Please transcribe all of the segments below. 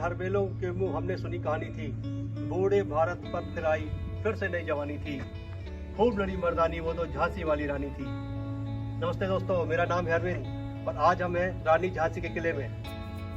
हर बेलों के मुंह हमने सुनी कहानी थी, बूढ़े भारत पर फिर आई फिर से नई जवानी थी, खूब लड़ी मर्दानी वो तो झांसी वाली रानी थी। नमस्ते दोस्तों, मेरा नाम है अरविंद और आज हम हैं रानी झांसी के किले में,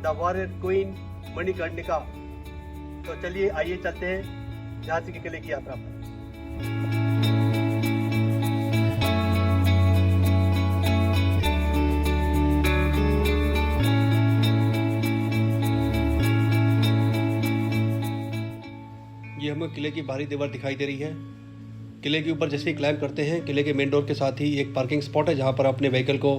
द वॉरियर क्वीन मणिकर्णिका। तो चलिए आइए चलते हैं झांसी के किले की यात्रा पर। ये हमें किले की बाहरी दीवार दिखाई दे रही है। किले के ऊपर जैसे ही क्लाइंब करते हैं, किले के मेन डोर के साथ ही एक पार्किंग स्पॉट है जहाँ पर अपने व्हीकल को,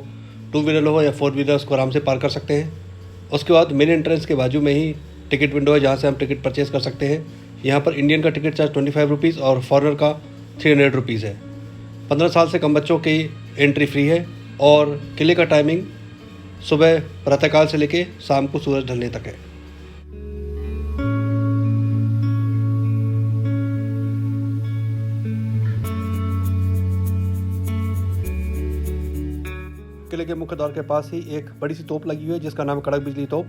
टू व्हीलर हो या फोर व्हीलर्स को आराम से पार्क कर सकते हैं। उसके बाद मेन एंट्रेंस के बाजू में ही टिकट विंडो है जहाँ से हम टिकट परचेज़ कर सकते हैं। यहाँ पर इंडियन का टिकट चार्ज 25 रुपीज़ और फॉरेनर का 300 रुपीज़ है। 15 साल से कम बच्चों की एंट्री फ्री है और किले का टाइमिंग सुबह प्रातःकाल से लेकर शाम को सूरज ढलने तक है। किले के मुख्य द्वार के पास ही एक बड़ी सी तोप लगी हुई है जिसका नाम है कड़क बिजली तोप,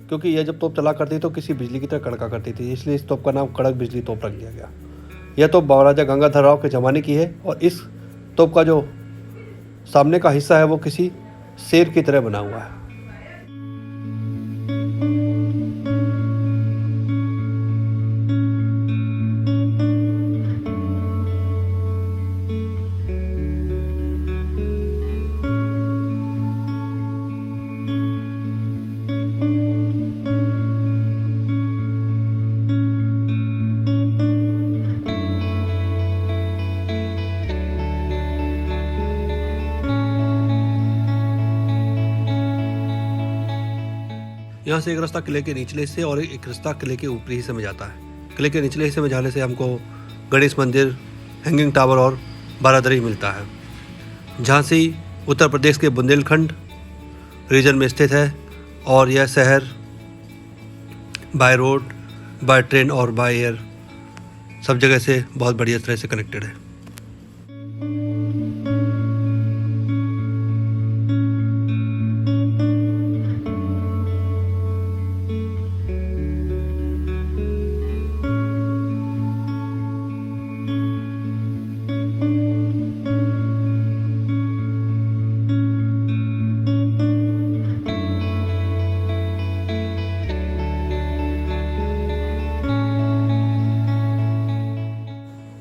क्योंकि यह जब तोप चला करती तो किसी बिजली की तरह कड़का करती थी, इसलिए इस तोप का नाम कड़क बिजली तोप रख दिया गया। यह तोप महाराजा गंगाधर राव के ज़माने की है और इस तोप का जो सामने का हिस्सा है वो किसी शेर की तरह बना हुआ है। यहाँ से एक रास्ता किले के निचले हिस्से और एक रास्ता किले के ऊपरी हिस्से में जाता है। किले के निचले हिस्से में जाने से हमको गणेश मंदिर, हैंगिंग टावर और बारादरी मिलता है। झांसी उत्तर प्रदेश के बुंदेलखंड रीजन में स्थित है और यह शहर बाय रोड, बाय ट्रेन और बाय एयर सब जगह से बहुत बढ़िया तरह से कनेक्टेड है।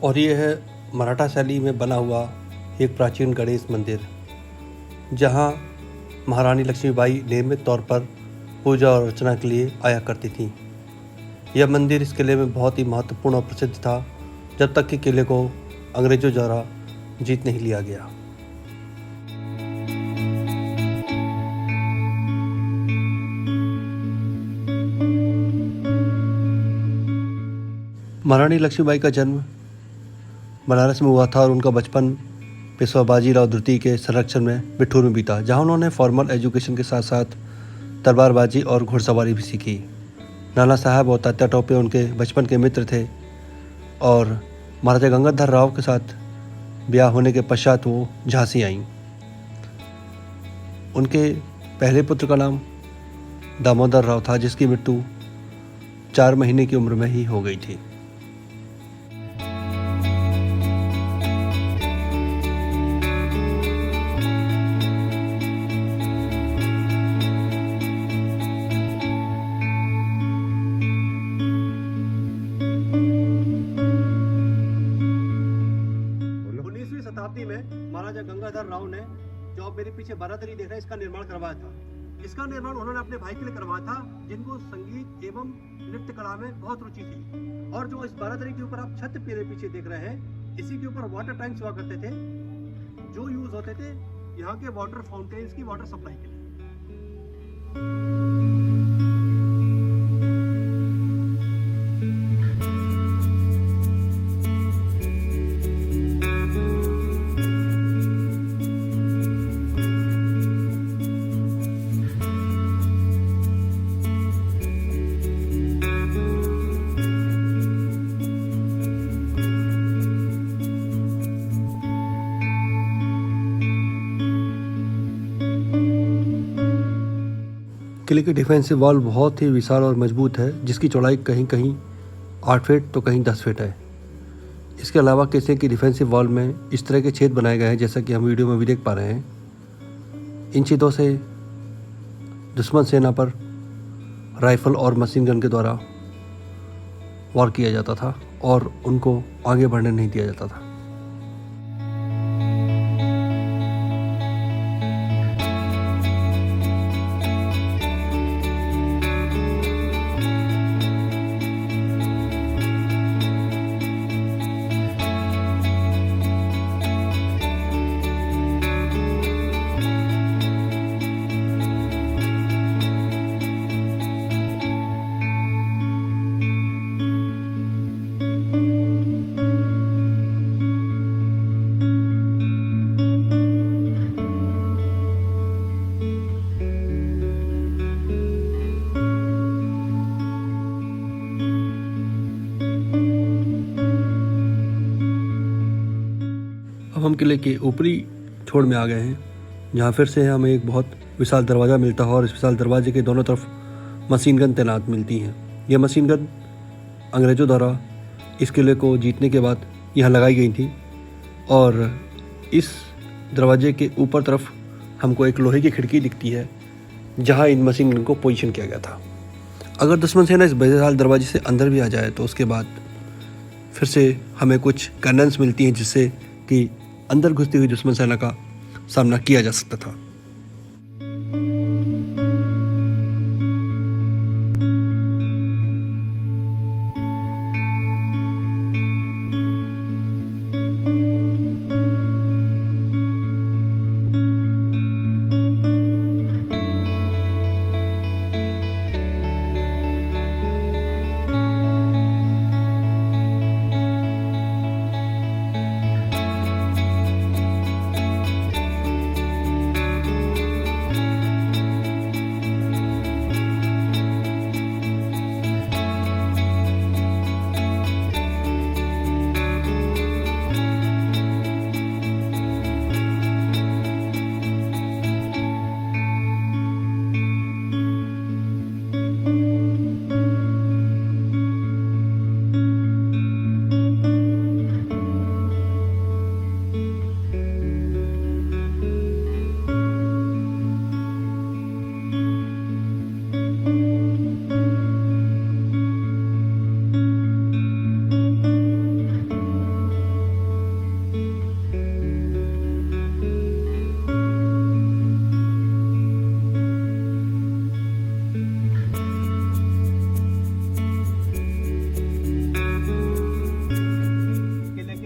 और ये है मराठा शैली में बना हुआ एक प्राचीन गणेश मंदिर, जहाँ महारानी लक्ष्मीबाई नियमित तौर पर पूजा और अर्चना के लिए आया करती थी। यह मंदिर इस किले में बहुत ही महत्वपूर्ण और प्रसिद्ध था जब तक कि किले को अंग्रेजों द्वारा जीत नहीं लिया गया। महारानी लक्ष्मीबाई का जन्म बनारस में हुआ था और उनका बचपन पेशवा बाजीराव द्वितीय के संरक्षण में बिठूर में बीता, जहां उन्होंने फॉर्मल एजुकेशन के साथ साथ तलवारबाजी और घुड़सवारी भी सीखी। नाना साहब और तात्या टोपे उनके बचपन के मित्र थे और महाराजा गंगाधर राव के साथ ब्याह होने के पश्चात वो झांसी आईं। उनके पहले पुत्र का नाम दामोदर राव था, जिसकी मृत्यु 4 महीने की उम्र में ही हो गई थी। शताब्दी में महाराजा गंगाधर राव ने, जो आप मेरे पीछे बारादरी देख रहे हैं, इसका निर्माण करवाया था। इसका निर्माण उन्होंने अपने भाई के लिए करवाया था, जिनको संगीत एवं नृत्य कला में बहुत रुचि थी। और जो इस बारादरी के ऊपर आप छत मेरे पीछे देख रहे हैं, इसी के ऊपर वाटर टैंक्स हुआ करते थे, जो यूज होते थे यहाँ के वाटर फाउंटेन्स की वाटर सप्लाई के लिए। किले की डिफेंसिव वॉल बहुत ही विशाल और मजबूत है, जिसकी चौड़ाई कहीं कहीं 8 फीट तो कहीं 10 फीट है। इसके अलावा किले की डिफेंसिव वॉल में इस तरह के छेद बनाए गए हैं, जैसा कि हम वीडियो में भी देख पा रहे हैं। इन छेदों से दुश्मन सेना पर राइफल और मशीन गन के द्वारा वार किया जाता था और उनको आगे बढ़ने नहीं दिया जाता था। अब हम किले के ऊपरी छोर में आ गए हैं, जहाँ फिर से हमें एक बहुत विशाल दरवाज़ा मिलता है और इस विशाल दरवाजे के दोनों तरफ मशीन गन तैनात मिलती हैं। यह मशीन गन अंग्रेज़ों द्वारा इस किले को जीतने के बाद यहाँ लगाई गई थी और इस दरवाजे के ऊपर तरफ हमको एक लोहे की खिड़की दिखती है, जहाँ इन मशीन गन को पोजीशन किया गया था। अगर दुश्मन सेना इस विशाल दरवाजे से अंदर भी आ जाए तो उसके बाद फिर से हमें कुछ कैनन्स मिलती हैं, जिससे कि अंदर घुसती हुई दुश्मन सेना का सामना किया जा सकता था।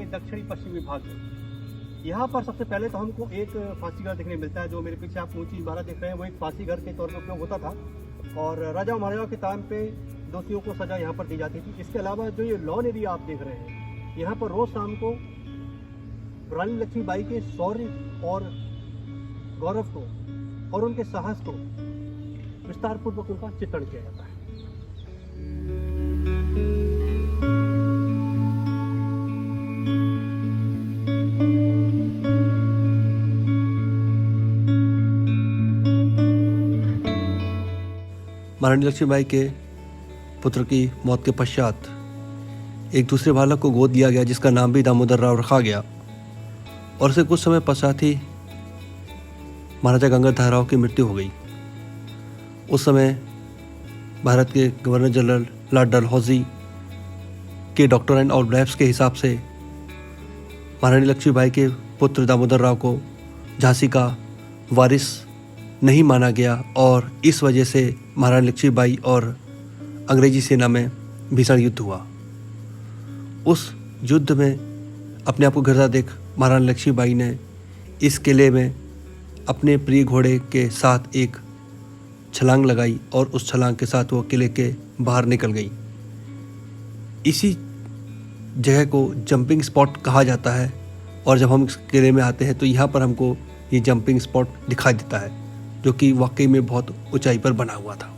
दक्षिणी पश्चिमी भाग में यहाँ पर सबसे पहले तो हमको एक फांसी घर देखने मिलता है। जो मेरे पीछे आप ऊंची इमारत देख रहे हैं वो एक फांसी घर के तौर पर उपयोग होता था और राजा महाराजाओं के टाइम पे दोषियों को सजा यहाँ पर दी जाती थी। इसके अलावा जो ये लॉन एरिया आप देख रहे हैं, यहाँ पर रोज शाम को रानी लक्ष्मीबाई के शौर्य और गौरव को और उनके साहस को विस्तार पूर्वक उनका चित्रण किया जाता है। महारानी लक्ष्मीबाई के पुत्र की मौत के पश्चात एक दूसरे बालक को गोद लिया गया, जिसका नाम भी दामोदर राव रखा गया और उसे कुछ समय पश्चात ही महाराजा गंगाधर राव की मृत्यु हो गई। उस समय भारत के गवर्नर जनरल लॉर्ड डलहौजी के डॉक्टर और ब्रैप्स के हिसाब से महारानी लक्ष्मीबाई के पुत्र दामोदर राव को झांसी का वारिस नहीं माना गया और इस वजह से महारानी लक्ष्मीबाई और अंग्रेजी सेना में भीषण युद्ध हुआ। उस युद्ध में अपने आप को घिरता देख महारानी लक्ष्मीबाई ने इस किले में अपने प्रिय घोड़े के साथ एक छलांग लगाई और उस छलांग के साथ वो किले के बाहर निकल गई। इसी जगह को जंपिंग स्पॉट कहा जाता है और जब हम इस किले में आते हैं तो यहाँ पर हमको ये जंपिंग स्पॉट दिखाई देता है, जो कि वाकई में बहुत ऊंचाई पर बना हुआ था।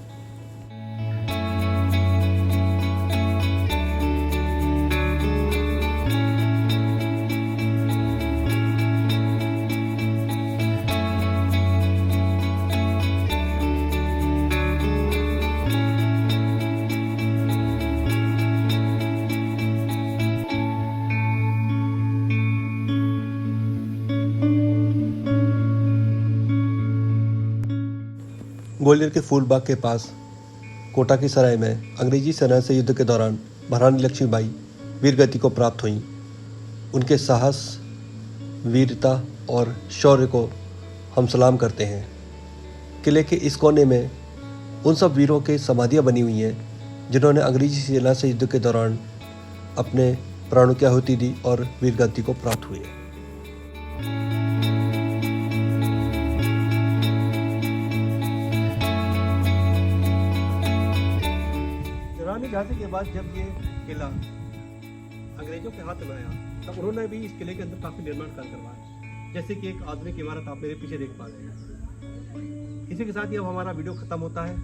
ग्वालियर के फूलबाग के पास कोटा की सराय में अंग्रेजी सेना से युद्ध के दौरान महारानी लक्ष्मीबाई वीरगति को प्राप्त हुईं। उनके साहस, वीरता और शौर्य को हम सलाम करते हैं। किले के इस कोने में उन सब वीरों के समाधियाँ बनी हुई हैं जिन्होंने अंग्रेजी सेना से युद्ध के दौरान अपने प्राणों की आहुति दी और वीरगति को प्राप्त हुए। रानी झांसी के बाद जब ये किला अंग्रेजों के हाथ में आया तब उन्होंने भी इस किले के अंदर काफ़ी निर्माण कार्य करवाया, जैसे कि एक आधुनिक इमारत आप मेरे पीछे देख पा रहे हैं। इसी के साथ ही अब हमारा वीडियो खत्म होता है।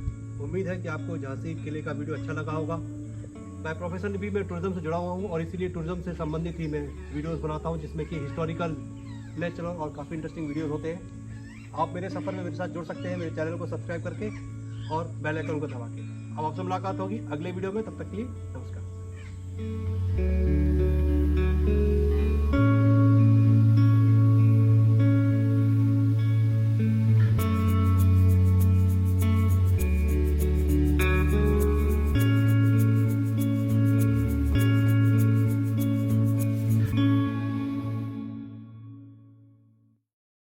उम्मीद है कि आपको झांसी किले का वीडियो अच्छा लगा होगा। मैं प्रोफेशन भी मैं टूरिज्म से जुड़ा हुआ हूँ और इसीलिए टूरिज्म से संबंधित ही मैं वीडियोस बनाता हूँ, जिसमें कि हिस्टोरिकल, नेचुरल और काफ़ी इंटरेस्टिंग वीडियोस होते हैं। आप मेरे सफ़र में मेरे साथ जुड़ सकते हैं मेरे चैनल को सब्सक्राइब करके और बेल आइकन को दबा के। अब आपसे मुलाकात होगी अगले वीडियो में, तब तक के लिए नमस्कार।